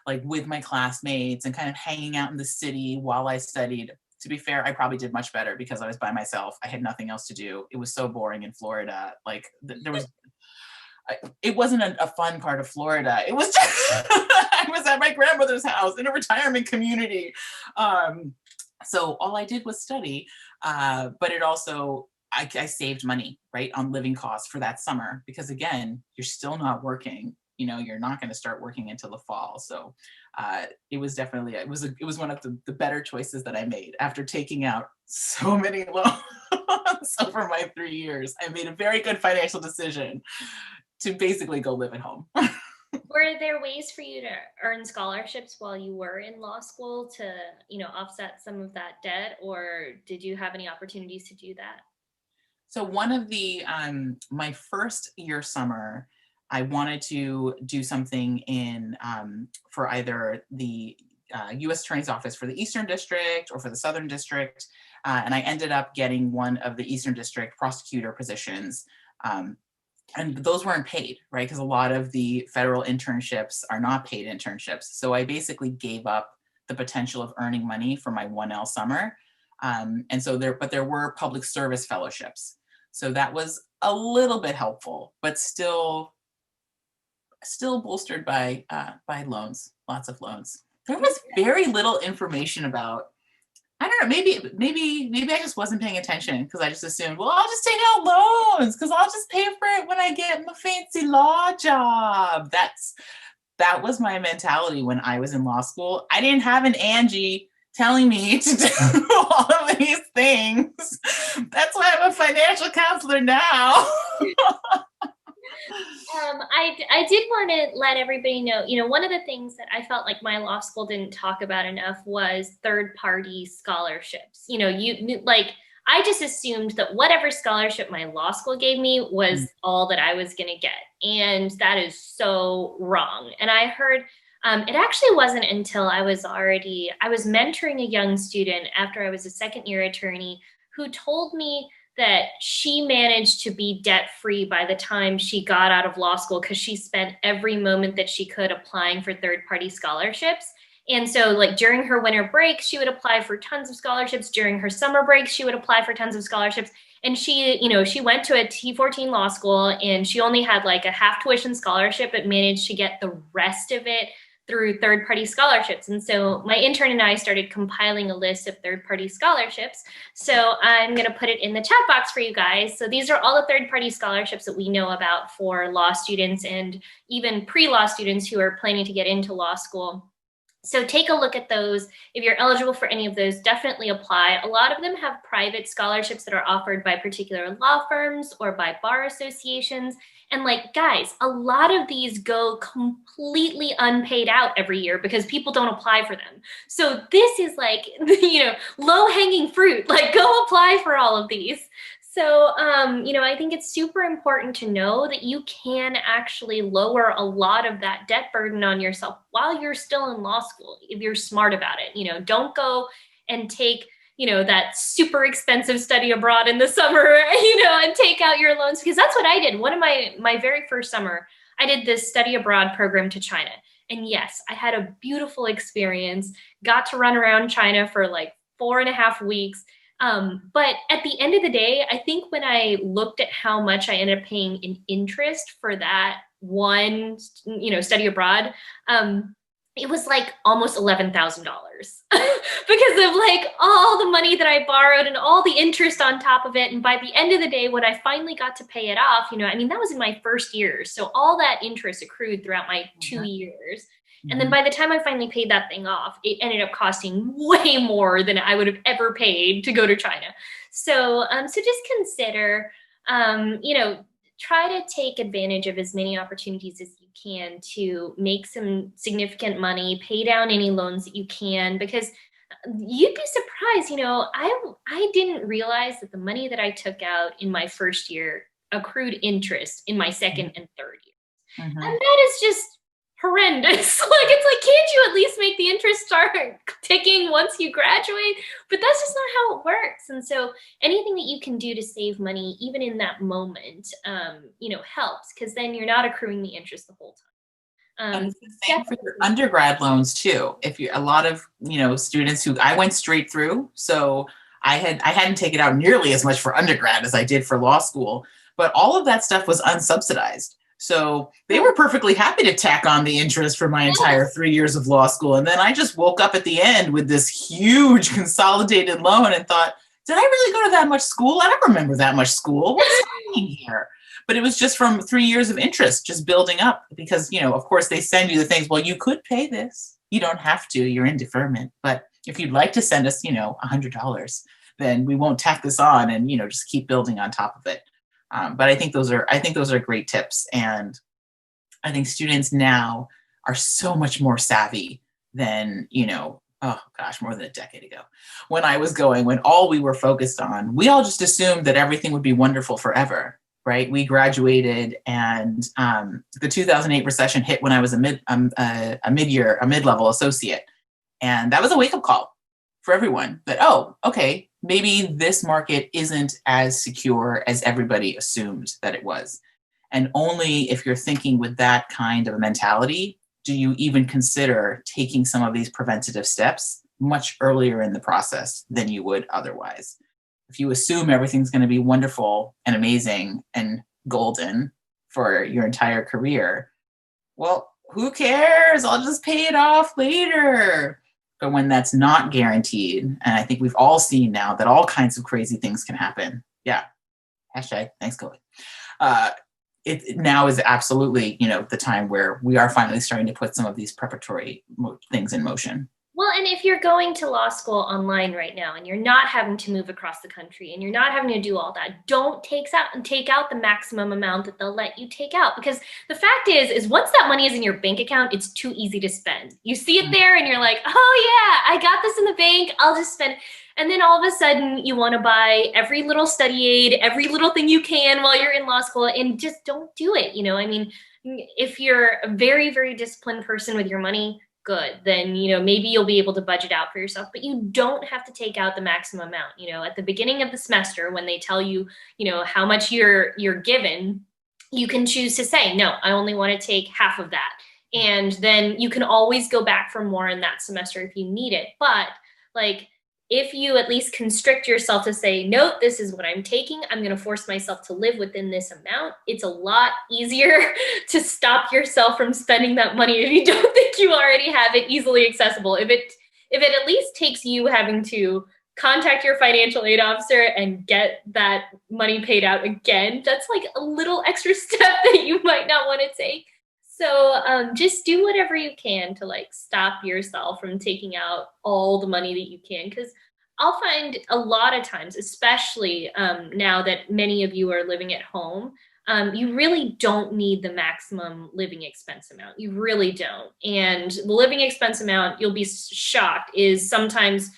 like with my classmates and kind of hanging out in the city while I studied. To be fair, I probably did much better because I was by myself. I had nothing else to do. It was so boring in Florida. Like it wasn't a fun part of Florida. It was just, I was at my grandmother's house in a retirement community. So all I did was study, but it also, I saved money, right, on living costs for that summer, because again, you're still not working, you're not going to start working until the fall. So it was definitely, it was one of the better choices that I made after taking out so many loans over my 3 years. I made a very good financial decision to basically go live at home. Were there ways for you to earn scholarships while you were in law school to, offset some of that debt, or did you have any opportunities to do that? So one of my first year summer, I wanted to do something for either the U.S. Attorney's Office for the Eastern District or for the Southern District. And I ended up getting one of the Eastern District prosecutor positions. And those weren't paid, right? Because a lot of the federal internships are not paid internships. So I basically gave up the potential of earning money for my 1L summer. But there were public service fellowships. So that was a little bit helpful, but still bolstered by loans, lots of loans. There was very little information about, I don't know, maybe I just wasn't paying attention because I just assumed, well, I'll just take out loans because I'll just pay for it when I get my fancy law job. That was my mentality when I was in law school. I didn't have an Angie telling me to do all of these things. That's why I'm a financial counselor now. I did want to let everybody know, one of the things that I felt like my law school didn't talk about enough was third-party scholarships. I just assumed that whatever scholarship my law school gave me was all that I was going to get. And that is so wrong. And I heard it actually wasn't until I was mentoring a young student after I was a second-year attorney who told me that she managed to be debt-free by the time she got out of law school because she spent every moment that she could applying for third-party scholarships. And so during her winter break, she would apply for tons of scholarships. During her summer break, she would apply for tons of scholarships. And she went to a T14 law school and she only had a half tuition scholarship, but managed to get the rest of it through third-party scholarships. And so my intern and I started compiling a list of third-party scholarships. So I'm going to put it in the chat box for you guys. So these are all the third-party scholarships that we know about for law students and even pre-law students who are planning to get into law school. So take a look at those. If you're eligible for any of those, definitely apply. A lot of them have private scholarships that are offered by particular law firms or by bar associations. And guys, a lot of these go completely unpaid out every year because people don't apply for them. So this is low-hanging fruit. Go apply for all of these. So, I think it's super important to know that you can actually lower a lot of that debt burden on yourself while you're still in law school, if you're smart about it. Don't go and take, that super expensive study abroad in the summer, and take out your loans, because that's what I did. One of my very first summer, I did this study abroad program to China. And yes, I had a beautiful experience, got to run around China for 4.5 weeks. But at the end of the day, I think when I looked at how much I ended up paying in interest for that one, study abroad, it was almost $11,000 because of all the money that I borrowed and all the interest on top of it. And by the end of the day, when I finally got to pay it off, that was in my first year. So all that interest accrued throughout my 2 years. And then by the time I finally paid that thing off, it ended up costing way more than I would have ever paid to go to China. So, so just consider, try to take advantage of as many opportunities as you can to make some significant money, pay down any loans that you can, because you'd be surprised. I didn't realize that the money that I took out in my first year accrued interest in my second and third year. And that is just horrendous. Can't you at least make the interest start ticking once you graduate? But that's just not how it works. And so anything that you can do to save money, even in that moment, helps, because then you're not accruing the interest the whole time. And it's the same for your undergrad loans too. If you're a lot of, students who I went straight through, so I hadn't taken out nearly as much for undergrad as I did for law school, but all of that stuff was unsubsidized. So they were perfectly happy to tack on the interest for my entire 3 years of law school. And then I just woke up at the end with this huge consolidated loan and thought, did I really go to that much school? I don't remember that much school. What's happening here? But it was just from 3 years of interest just building up because, of course, they send you the things. Well, you could pay this. You don't have to. You're in deferment. But if you'd like to send us, $100, then we won't tack this on and, just keep building on top of it. But I think those are great tips. And I think students now are so much more savvy than, oh gosh, more than a decade ago when I was going, when all we were focused on, we all just assumed that everything would be wonderful forever, right? We graduated and the 2008 recession hit when I was a mid-level associate. And that was a wake-up call for everyone that, oh, okay, maybe this market isn't as secure as everybody assumed that it was. And only if you're thinking with that kind of a mentality do you even consider taking some of these preventative steps much earlier in the process than you would otherwise. If you assume everything's going to be wonderful and amazing and golden for your entire career, well, who cares? I'll just pay it off later. But when that's not guaranteed, and I think we've all seen now that all kinds of crazy things can happen. Yeah. Hashtag thanks, COVID. It now is absolutely, the time where we are finally starting to put some of these preparatory things in motion. Well, and if you're going to law school online right now and you're not having to move across the country and you're not having to do all that, don't take out the maximum amount that they'll let you take out. Because the fact is once that money is in your bank account, it's too easy to spend. You see it there and you're like, oh yeah, I got this in the bank, I'll just spend it. And then all of a sudden you want to buy every little study aid, every little thing you can while you're in law school, and just don't do it. If you're a very, very disciplined person with your money, good, then, maybe you'll be able to budget out for yourself, but you don't have to take out the maximum amount. At the beginning of the semester, when they tell you, how much you're given, you can choose to say, no, I only want to take half of that. And then you can always go back for more in that semester if you need it. But if you at least constrict yourself to say, no, this is what I'm taking, I'm going to force myself to live within this amount, it's a lot easier to stop yourself from spending that money if you don't think you already have it easily accessible. If it at least takes you having to contact your financial aid officer and get that money paid out again, that's like a little extra step that you might not want to take. So just do whatever you can to stop yourself from taking out all the money that you can. Because I'll find a lot of times, especially now that many of you are living at home, you really don't need the maximum living expense amount. You really don't. And the living expense amount, you'll be shocked, is sometimes,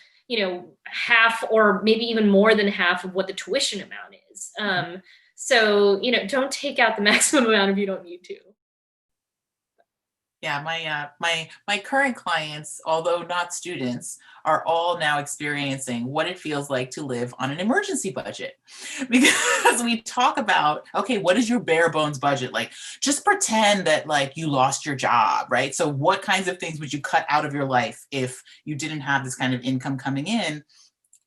half or maybe even more than half of what the tuition amount is. So, don't take out the maximum amount if you don't need to. Yeah, my current clients, although not students, are all now experiencing what it feels like to live on an emergency budget. Because we talk about, okay, what is your bare bones budget? Just pretend that you lost your job, right? So what kinds of things would you cut out of your life if you didn't have this kind of income coming in?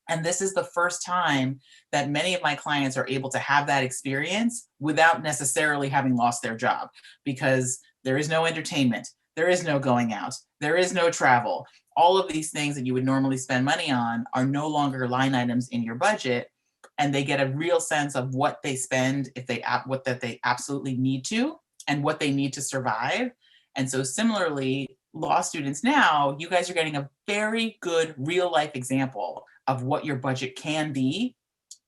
And this is the first time that many of my clients are able to have that experience without necessarily having lost their job, because there is no entertainment, there is no going out, there is no travel. All of these things that you would normally spend money on are no longer line items in your budget, and they get a real sense of what they spend that they absolutely need to and what they need to survive. And so similarly, law students now, you guys are getting a very good real life example of what your budget can be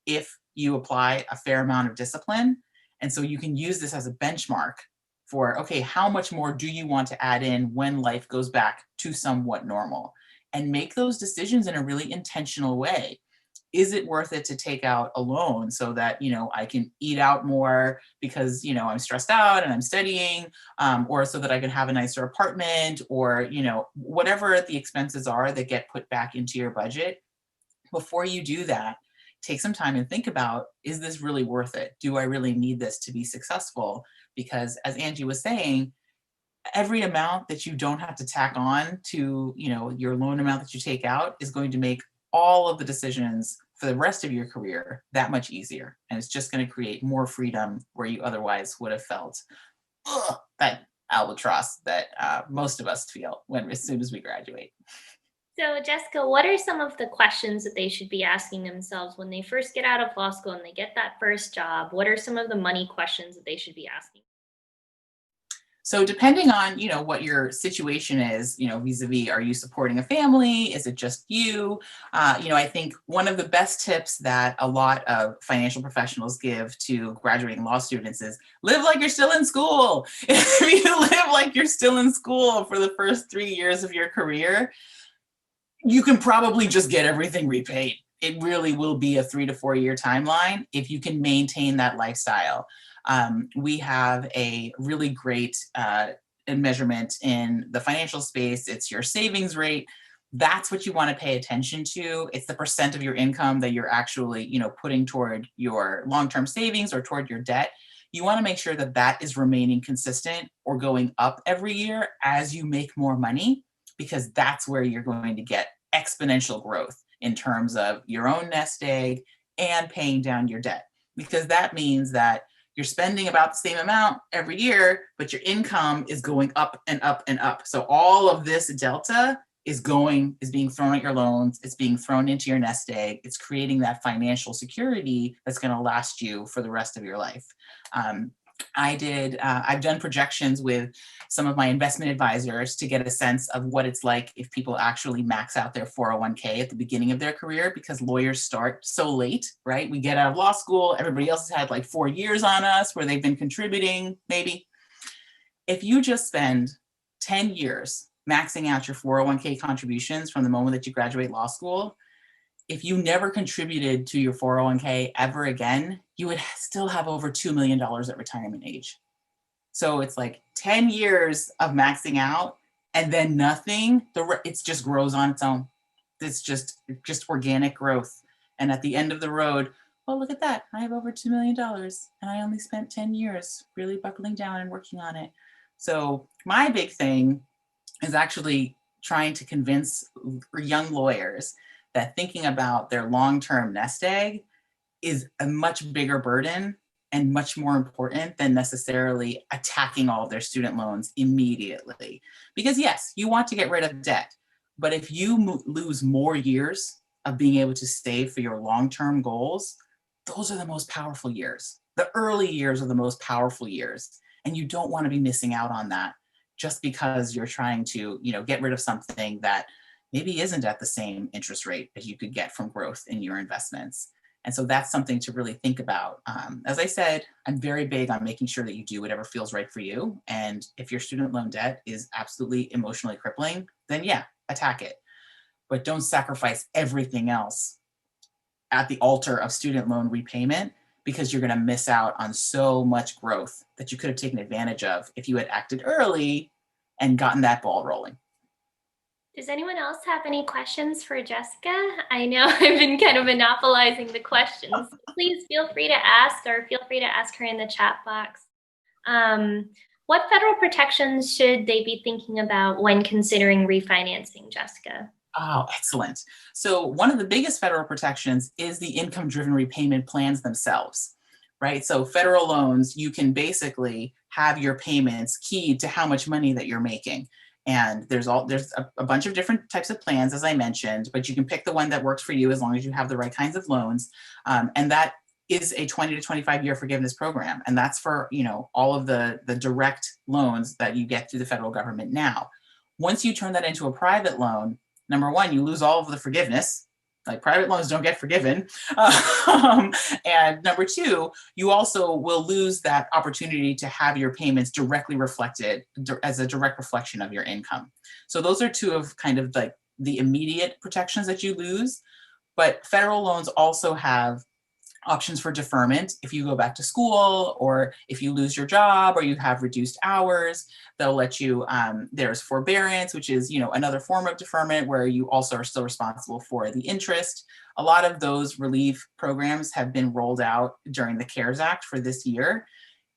if you apply a fair amount of discipline. And so you can use this as a benchmark for, okay, how much more do you want to add in when life goes back to somewhat normal? And make those decisions in a really intentional way. Is it worth it to take out a loan so that, I can eat out more because, I'm stressed out and I'm studying, or so that I can have a nicer apartment, or, whatever the expenses are that get put back into your budget? Before you do that, take some time and think about, is this really worth it? Do I really need this to be successful? Because as Angie was saying, every amount that you don't have to tack on to, your loan amount that you take out is going to make all of the decisions for the rest of your career that much easier. And it's just going to create more freedom where you otherwise would have felt that albatross that most of us feel as soon as we graduate. So Jessica, what are some of the questions that they should be asking themselves when they first get out of law school and they get that first job? What are some of the money questions that they should be asking? So depending on, what your situation is, vis-a-vis, are you supporting a family? Is it just you? I think one of the best tips that a lot of financial professionals give to graduating law students is live like you're still in school. If you live like you're still in school for the first 3 years of your career, you can probably just get everything repaid. It really will be a 3 to 4 year timeline if you can maintain that lifestyle. We have a really great measurement in the financial space. It's your savings rate. That's what you want to pay attention to. It's the percent of your income that you're actually, putting toward your long-term savings or toward your debt. You want to make sure that that is remaining consistent or going up every year as you make more money, because that's where you're going to get exponential growth in terms of your own nest egg and paying down your debt. Because that means that you're spending about the same amount every year, but your income is going up and up and up. So all of this delta is being thrown at your loans. It's being thrown into your nest egg. It's creating that financial security that's going to last you for the rest of your life. I've done projections with some of my investment advisors to get a sense of what it's like if people actually max out their 401k at the beginning of their career, because lawyers start so late, right? We get out of law school, everybody else has had like 4 years on us where they've been contributing, maybe. If you just spend 10 years maxing out your 401k contributions from the moment that you graduate law school, if you never contributed to your 401k ever again, you would still have over $2 million at retirement age. So it's like 10 years of maxing out and then nothing. It just grows on its own. It's just organic growth. And at the end of the road, well, look at that. I have over $2 million and I only spent 10 years really buckling down and working on it. So my big thing is actually trying to convince young lawyers that thinking about their long-term nest egg is a much bigger burden and much more important than necessarily attacking all of their student loans immediately. Because yes, you want to get rid of debt, but if you lose more years of being able to save for your long-term goals, those are the most powerful years. The early years are the most powerful years, and you don't want to be missing out on that just because you're trying to, get rid of something that maybe isn't at the same interest rate as you could get from growth in your investments. And so that's something to really think about. As I said, I'm very big on making sure that you do whatever feels right for you. And if your student loan debt is absolutely emotionally crippling, then yeah, attack it. But don't sacrifice everything else at the altar of student loan repayment, because you're going to miss out on so much growth that you could have taken advantage of if you had acted early and gotten that ball rolling. Does anyone else have any questions for Jessica? I know I've been kind of monopolizing the questions. Please feel free to ask, or feel free to ask her in the chat box. What federal protections should they be thinking about when considering refinancing, Jessica? Oh, excellent. So one of the biggest federal protections is the income-driven repayment plans themselves, right? So federal loans, you can basically have your payments keyed to how much money that you're making. And there's a bunch of different types of plans, as I mentioned, but you can pick the one that works for you as long as you have the right kinds of loans. And that is a 20 to 25 year forgiveness program. And that's for, all of the direct loans that you get through the federal government now. Once you turn that into a private loan, number one, you lose all of the forgiveness. Like private loans don't get forgiven. And number two, you also will lose that opportunity to have your payments directly reflected as a direct reflection of your income. So those are two of kind of like the immediate protections that you lose. But federal loans also have options for deferment if you go back to school, or if you lose your job, or you have reduced hours. They'll let you, there's forbearance, which is, another form of deferment where you also are still responsible for the interest. A lot of those relief programs have been rolled out during the CARES Act for this year.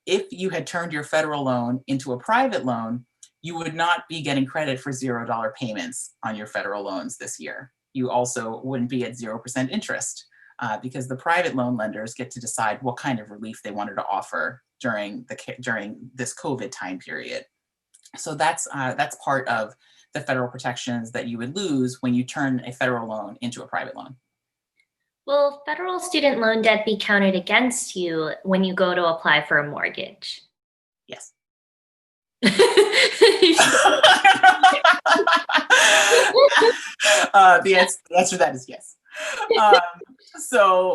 If you had turned your federal loan into a private loan, you would not be getting credit for $0 payments on your federal loans this year. You also wouldn't be at 0% interest. Because the private loan lenders get to decide what kind of relief they wanted to offer during this COVID time period. So that's part of the federal protections that you would lose when you turn a federal loan into a private loan. Will federal student loan debt be counted against you when you go to apply for a mortgage? Yes. The answer to that is yes. Um,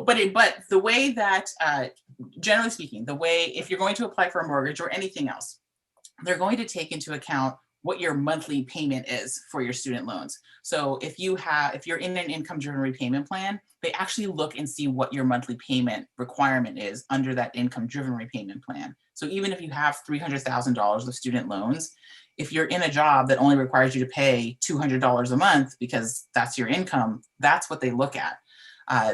but the way that, generally speaking, the way, if you're going to apply for a mortgage or anything else, they're going to take into account what your monthly payment is for your student loans. So if you're in an income-driven repayment plan, they actually look and see what your monthly payment requirement is under that income-driven repayment plan. So even if you have $300,000 of student loans, if you're in a job that only requires you to pay $200 a month because that's your income, that's what they look at.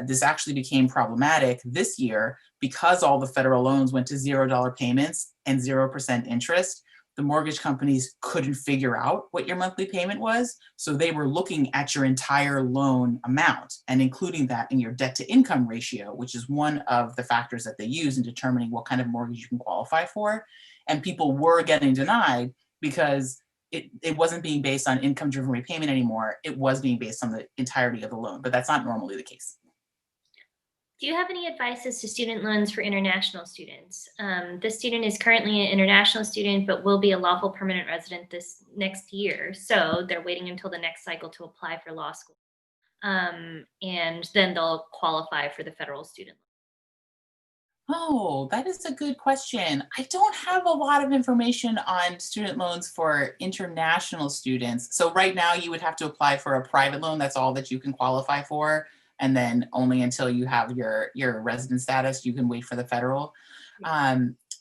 This actually became problematic this year because all the federal loans went to $0 payments and 0% interest. The mortgage companies couldn't figure out what your monthly payment was. So they were looking at your entire loan amount and including that in your debt to income ratio, which is one of the factors that they use in determining what kind of mortgage you can qualify for. And people were getting denied because it wasn't being based on income driven repayment anymore. It was being based on the entirety of the loan, but that's not normally the case. Do you have any advice as to student loans for international students? This student is currently an international student, but will be a lawful permanent resident this next year. So they're waiting until the next cycle to apply for law school. And then they'll qualify for the federal student loan. Oh, that is a good question. I don't have a lot of information on student loans for international students. So right now you would have to apply for a private loan. That's all that you can qualify for. And then only until you have your resident status, you can wait for the federal.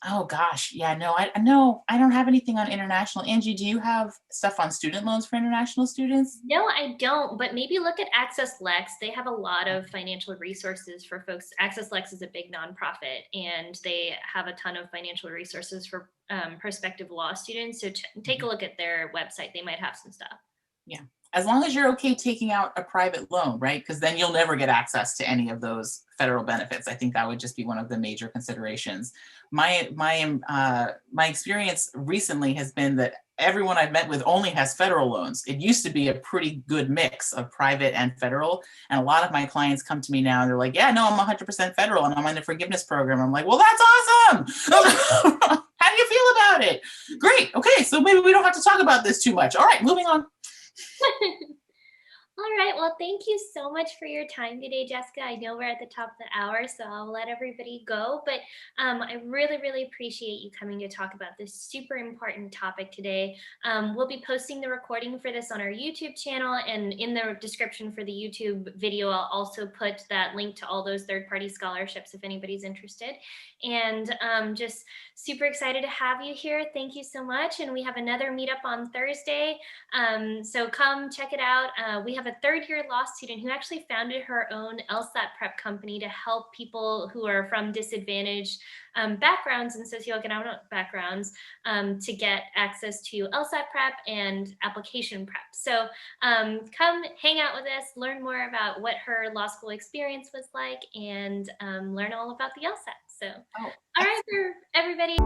Oh gosh, yeah, no, I don't have anything on international. Angie, do you have stuff on student loans for international students? No, I don't, but maybe look at Access Lex. They have a lot of financial resources for folks. Access Lex is a big nonprofit, and they have a ton of financial resources for prospective law students. So take a look at their website. They might have some stuff. Yeah. As long as you're okay taking out a private loan, right? Because then you'll never get access to any of those federal benefits. I think that would just be one of the major considerations. My experience recently has been that everyone I've met with only has federal loans. It used to be a pretty good mix of private and federal. And a lot of my clients come to me now and they're like, yeah, no, I'm 100% federal and I'm on the forgiveness program. I'm like, well, that's awesome. How do you feel about it? Great. Okay. So maybe we don't have to talk about this too much. All right, moving on. All right. Well, thank you so much for your time today, Jessica. I know we're at the top of the hour, so I'll let everybody go. But I really, really appreciate you coming to talk about this super important topic today. We'll be posting the recording for this on our YouTube channel, and in the description for the YouTube video, I'll also put that link to all those third-party scholarships if anybody's interested. And just super excited to have you here. Thank you so much. And we have another meetup on Thursday. So come check it out. We have a third-year law student who actually founded her own LSAT prep company to help people who are from disadvantaged backgrounds and socioeconomic backgrounds to get access to LSAT prep and application prep. So come hang out with us, learn more about what her law school experience was like, and learn all about the LSAT. So, all right, everybody.